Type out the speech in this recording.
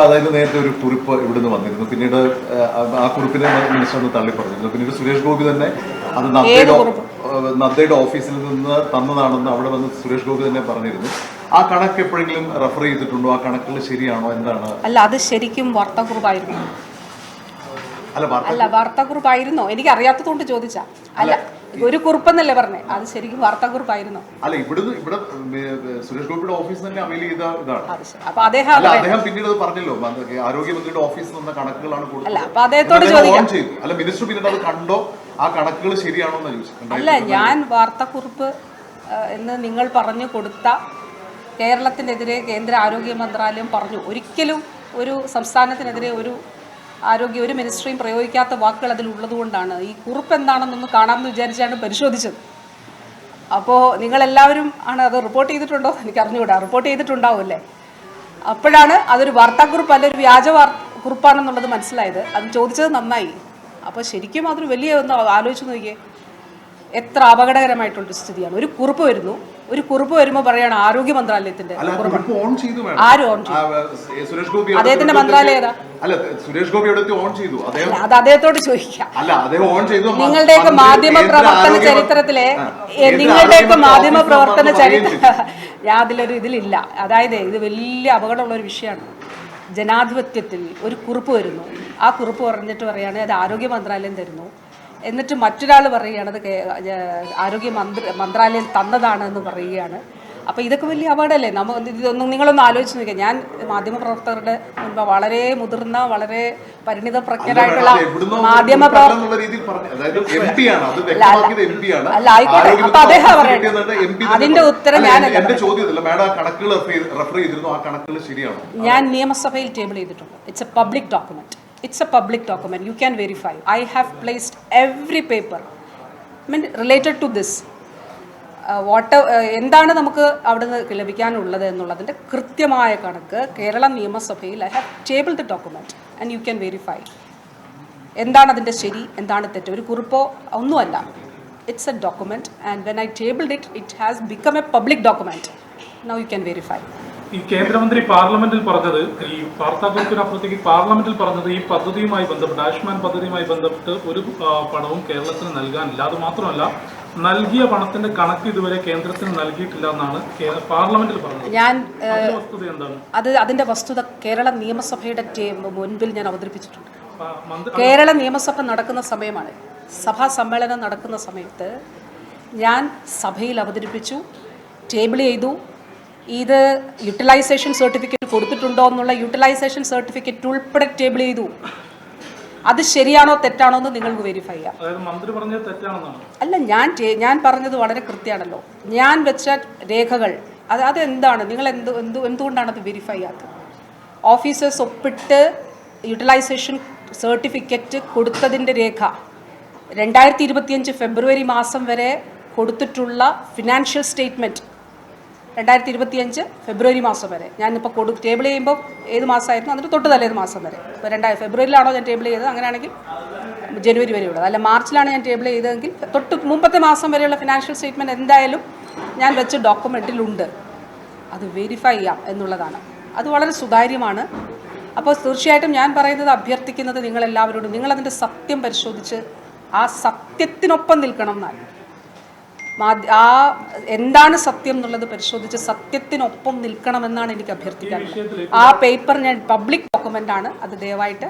അതായത് നേരത്തെ ഒരു കുറിപ്പ് ഇവിടുന്ന് വന്നിരുന്നു, പിന്നീട് ആ കുറിപ്പിനെ മിനിസ്റ്റർ ഒന്ന് തള്ളി പറഞ്ഞിരുന്നു. പിന്നീട് സുരേഷ് ഗോപി തന്നെ അത് നദ്ദയുടെ ഓഫീസിൽ നിന്ന് തന്നതാണെന്ന് അവിടെ വന്ന് സുരേഷ് ഗോപി തന്നെ പറഞ്ഞിരുന്നു. ആ കണക്ക് എപ്പോഴെങ്കിലും റെഫർ ചെയ്തിട്ടുണ്ടോ? ആ കണക്കുകൾ ശരിയാണോ? എന്താണ്? അല്ല, അത് ശരിക്കും വാർത്താക്കുറിപ്പായിരുന്നു. അല്ല, വാർത്താക്കുറിപ്പായിരുന്നോ? എനിക്ക് അറിയാത്തതുകൊണ്ട് ചോദിച്ചാ. അല്ല, ഒരു കുറിപ്പെന്നല്ലേ പറഞ്ഞേ, അത് ശരിക്കും വാർത്താക്കുറിപ്പായിരുന്നോ? അല്ല, ഇവിടെ സുരേഷ് ഗോപിയുടെ ഓഫീസ് തന്നെ അവൈൽ ചെയ്ത ഇതാണ്. അപ്പൊ അദ്ദേഹം പിന്നീട് പറഞ്ഞല്ലോ, ആരോഗ്യമന്ത്രിയുടെ ഓഫീസിൽ നിന്ന് കണക്കുകളാണ് കൊടുത്തത്. അല്ല, അപ്പൊ അദ്ദേഹത്തോട് ചോദിക്കാം. അല്ല, മിനിസ്റ്റർ പിന്നീട് അത് കണ്ടോ? ആ കണക്കുകൾ ശരിയാണോ എന്ന് ചോദിച്ചു. അല്ല, ഞാൻ വാർത്താക്കുറിപ്പ് എന്ന് നിങ്ങൾ പറഞ്ഞു കൊടുത്ത കേരളത്തിനെതിരെ കേന്ദ്ര ആരോഗ്യ മന്ത്രാലയം പറഞ്ഞു, ഒരിക്കലും ഒരു സംസ്ഥാനത്തിനെതിരെ ഒരു മിനിസ്ട്രിയും പ്രയോഗിക്കാത്ത വാക്കുകൾ അതിലുള്ളതുകൊണ്ടാണ് ഈ കുറിപ്പ് എന്താണെന്നൊന്ന് കാണാമെന്ന് വിചാരിച്ചാണ് പരിശോധിച്ചത്. അപ്പോൾ നിങ്ങളെല്ലാവരും ആണ് അത് റിപ്പോർട്ട് ചെയ്തിട്ടുണ്ടോ എനിക്ക് അറിഞ്ഞുകൂടാ. റിപ്പോർട്ട് ചെയ്തിട്ടുണ്ടാവുമല്ലേ? അപ്പോഴാണ് അതൊരു വാർത്താക്കുറിപ്പ് അല്ല ഒരു വ്യാജ കുറിപ്പാണെന്നുള്ളത് മനസ്സിലായത്. അത് ചോദിച്ചത് നന്നായി. അപ്പോൾ ശരിക്കും അതൊരു വലിയ ഒന്ന് ആലോചിച്ച് നോക്കിയേ, എത്ര അപകടകരമായിട്ടുള്ളൊരു സ്ഥിതിയാണ്. ഒരു കുറിപ്പ് വരുമ്പോൾ പറയാണ് ആരോഗ്യ മന്ത്രാലയത്തിന്റെ. ആരും ഓൺ ചെയ്തു? അദ്ദേഹത്തിന്റെ മന്ത്രാലയം ഏതാ? അത് അദ്ദേഹത്തോട് ചോദിക്കാം. നിങ്ങളുടെയൊക്കെ മാധ്യമ പ്രവർത്തന ചരിത്രത്തിലെ ഞാൻ അതിലൊരു ഇതിലില്ല. അതായത് ഇത് വലിയ അപകടമുള്ള ഒരു വിഷയമാണ്. ജനാധിപത്യത്തിൽ ഒരു കുറിപ്പ് വരുന്നു, ആ കുറിപ്പ് പറഞ്ഞിട്ട് പറയുകയാണെങ്കിൽ അത് ആരോഗ്യ മന്ത്രാലയം തരുന്നു, എന്നിട്ട് മറ്റൊരാൾ പറയുകയാണ് അത് ആരോഗ്യ മന്ത്രാലയം തന്നതാണെന്ന് പറയുകയാണ്. അപ്പോൾ ഇതൊക്കെ വലിയ അപകടമല്ലേ? ഇതൊന്നും നിങ്ങളൊന്ന് ആലോചിച്ച് നോക്കിയാൽ. ഞാൻ മാധ്യമപ്രവർത്തകരുടെ മുൻപ് വളരെ മുതിർന്ന വളരെ പരിണിത പ്രജ്ഞരായിട്ടുള്ള മാധ്യമപ്രവർത്തകർ അല്ല, ആയിക്കോട്ടെ. അപ്പൊ അദ്ദേഹം പറയട്ടെ, അതിന്റെ ഉത്തരം ഞാൻ നിയമസഭയിൽ ടേബിൾ ചെയ്തിട്ടുണ്ട്. It's A public document. It's a public document. You can verify. I have placed every paper related to this. എന്താണ് നമുക്ക് അവിടെ നിന്ന് ലഭിക്കാനുള്ളത് എന്നുള്ളതിൻ്റെ കൃത്യമായ കണക്ക് കേരള നിയമസഭയിൽ I have tabled the document and you can verify. എന്താണ് അതിൻ്റെ ശരി, എന്താണ് തെറ്റ്? ഒരു കുറിപ്പോ ഒന്നുമല്ല. It's A document and when I tabled it has become A public document. Now you can verify. ഈ കേന്ദ്രമന്ത്രി പാർലമെന്റിൽ പറഞ്ഞത്, ഈ വാർത്താക്കുറിപ്പിനപ്പുറത്തേക്ക് പാർലമെന്റിൽ പറഞ്ഞത് ഈ പദ്ധതിയുമായി ബന്ധപ്പെട്ട് ആയുഷ്മാൻ പദ്ധതിയുമായി ബന്ധപ്പെട്ട് ഒരു പണവും കേരളത്തിന് നൽകാനില്ല. അത് മാത്രമല്ല, നൽകിയ പണത്തിന്റെ കണക്ക് ഇതുവരെ കേന്ദ്രത്തിന് നൽകിയിട്ടില്ല എന്നാണ് പാർലമെന്റിൽ പറഞ്ഞത്. വസ്തുത എന്താണ്? അതിന്റെ വസ്തുത കേരള നിയമസഭയുടെ മുൻപിൽ ഞാൻ അവതരിപ്പിച്ചിട്ടുണ്ട്. കേരള നിയമസഭ നടക്കുന്ന സമയമാണ്, സഭാ സമ്മേളനം നടക്കുന്ന സമയത്ത് ഞാൻ സഭയിൽ അവതരിപ്പിച്ചു, ടേബിൾ ചെയ്തു. ഇത് യൂട്ടിലൈസേഷൻ സർട്ടിഫിക്കറ്റ് കൊടുത്തിട്ടുണ്ടോ എന്നുള്ള യൂട്ടിലൈസേഷൻ സർട്ടിഫിക്കറ്റ് ഉൾപ്പെടെ ടേബിൾ ചെയ്തു. അത് ശരിയാണോ തെറ്റാണോ എന്ന് നിങ്ങൾക്ക് വെരിഫൈ ചെയ്യാം. അല്ല, ഞാൻ പറഞ്ഞത് വളരെ കൃത്യമാണല്ലോ. ഞാൻ വെച്ച രേഖകൾ അതെന്താണ്? നിങ്ങൾ എന്തുകൊണ്ടാണ് അത് വെരിഫൈ ചെയ്യാത്തത്? ഓഫീസേഴ്സ് ഒപ്പിട്ട് യൂട്ടിലൈസേഷൻ സർട്ടിഫിക്കറ്റ് കൊടുത്തതിൻ്റെ രേഖ 2025 ഫെബ്രുവരി മാസം വരെ കൊടുത്തിട്ടുള്ള ഫിനാൻഷ്യൽ സ്റ്റേറ്റ്മെൻറ്റ് 2025 ഫെബ്രുവരി മാസം വരെ ഞാനിപ്പോൾ ടേബിൾ ചെയ്യുമ്പോൾ ഏത് മാസമായിരുന്നു അതിന് തൊട്ട് തലേത് മാസം വരെ. ഇപ്പോൾ ഫെബ്രുവരിയിലാണോ ഞാൻ ടേബിൾ ചെയ്തത്? അങ്ങനെയാണെങ്കിൽ ജനുവരി വരെയുള്ളത്. അല്ല, മാർച്ചിലാണ് ഞാൻ ടേബിൾ ചെയ്തതെങ്കിൽ തൊട്ട് മുമ്പത്തെ മാസം വരെയുള്ള ഫിനാൻഷ്യൽ സ്റ്റേറ്റ്മെൻറ്റ് എന്തായാലും ഞാൻ വെച്ച ഡോക്യുമെൻറ്റിലുണ്ട്. അത് വെരിഫൈ ചെയ്യാം എന്നുള്ളതാണ്. അത് വളരെ സുതാര്യമാണ്. അപ്പോൾ തീർച്ചയായിട്ടും ഞാൻ പറയുന്നത്, അഭ്യർത്ഥിക്കുന്നത് നിങ്ങളെല്ലാവരോടും, നിങ്ങളതിൻ്റെ സത്യം പരിശോധിച്ച് ആ സത്യത്തിനൊപ്പം നിൽക്കണം എന്നാണ്. എന്താണ് സത്യം എന്നുള്ളത് പരിശോധിച്ച് സത്യത്തിനൊപ്പം നിൽക്കണമെന്നാണ് എനിക്ക് അഭ്യർത്ഥിക്കാനുള്ളത്. ആ പേപ്പർ ഞാൻ പബ്ലിക് ഡോക്യുമെന്റ് ആണ്, അത് ദയവായിട്ട്